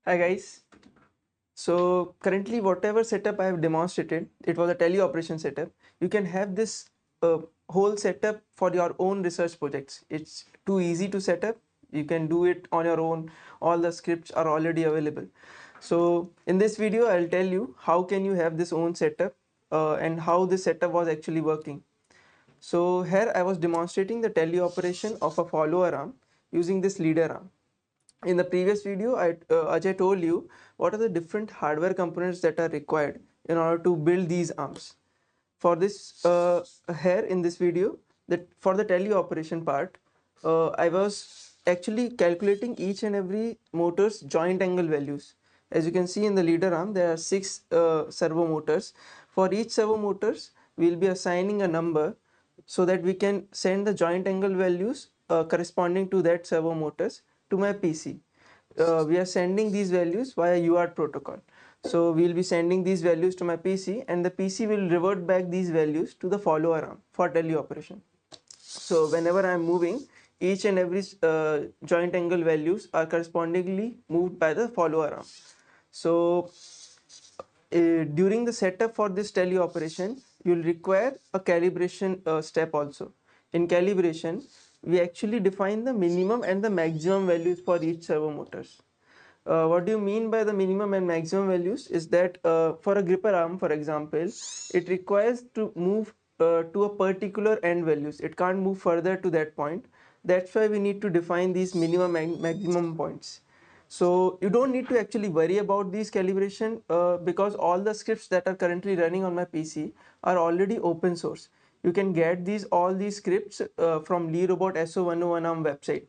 Hi guys. So currently whatever setup I have demonstrated, it was a teleoperation setup. You can have this whole setup for your own research projects. It's too easy to set up. You can do it on your own. All the scripts are already available. So in this video, I'll tell you how can you have this own setup and how this setup was actually working. So here I was demonstrating the teleoperation of a follower arm using this leader arm. In the previous video, Ajay told you what are the different hardware components that are required in order to build these arms. For this here in this video, that for the teleoperation part, I was actually calculating each and every motor's joint angle values. As you can see in the leader arm, there are 6 servo motors. For each servo motors, we will be assigning a number so that we can send the joint angle values corresponding to that servo motors to my PC. We are sending these values via UART protocol. So we'll be sending these values to my PC, and the PC will revert back these values to the follower arm for teleoperation. So whenever I'm moving, each and every joint angle values are correspondingly moved by the follower arm. So during the setup for this teleoperation, you'll require a calibration step also. In calibration, we actually define the minimum and the maximum values for each servo motors. What do you mean by the minimum and maximum values is that for a gripper arm, for example, it requires to move to a particular end values. It can't move further to that point. That's why we need to define these minimum and maximum points. So you don't need to actually worry about these calibration because all the scripts that are currently running on my PC are already open source. You can get all these scripts from LeRobot SO101 website.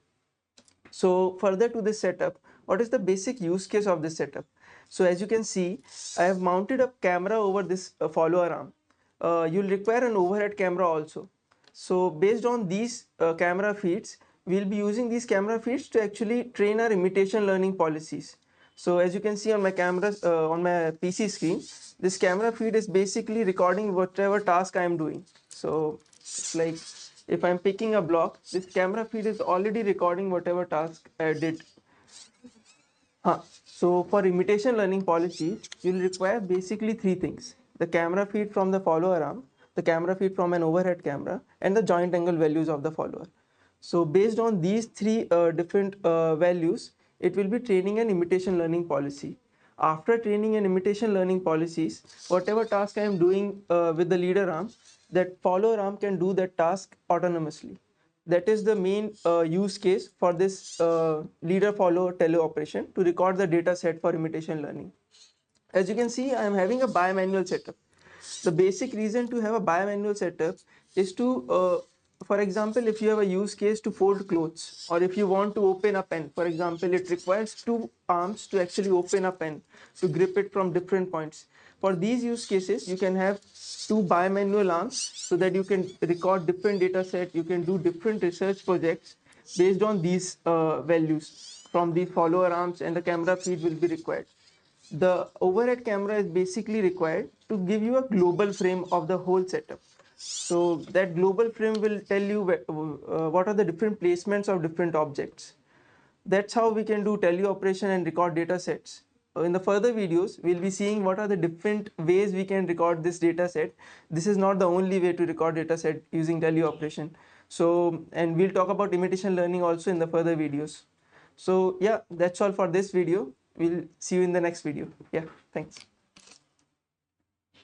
So further to this setup, what is the basic use case of this setup? So as you can see, I have mounted a camera over this follower arm. You'll require an overhead camera also. So based on these camera feeds, we'll be using these camera feeds to actually train our imitation learning policies. So as you can see on my cameras, on my PC screen, this camera feed is basically recording whatever task I am doing. So it's like if I'm picking a block, this camera feed is already recording whatever task I did. So for imitation learning policy, you'll require basically 3 things: the camera feed from the follower arm, the camera feed from an overhead camera, and the joint angle values of the follower. So based on these 3 different values, it will be training an imitation learning policy. After training an imitation learning policies, whatever task I am doing with the leader arm, that follower arm can do that task autonomously. That is the main use case for this leader follow teleoperation, to record the data set for imitation learning. As you can see, I am having a bimanual setup. The basic reason to have a bimanual setup is to, for example, if you have a use case to fold clothes, or if you want to open a pen, for example, it requires 2 arms to actually open a pen, to grip it from different points. For these use cases, you can have 2 bimanual arms so that you can record different data sets, you can do different research projects based on these values from the follower arms, and the camera feed will be required. The overhead camera is basically required to give you a global frame of the whole setup. So that global frame will tell you what are the different placements of different objects. That's how we can do teleoperation and record data sets. In the further videos, we'll be seeing what are the different ways we can record this data set. This is not the only way to record data set using teleoperation. So, and we'll talk about imitation learning also in the further videos. So yeah, that's all for this video. We'll see you in the next video. Yeah, thanks.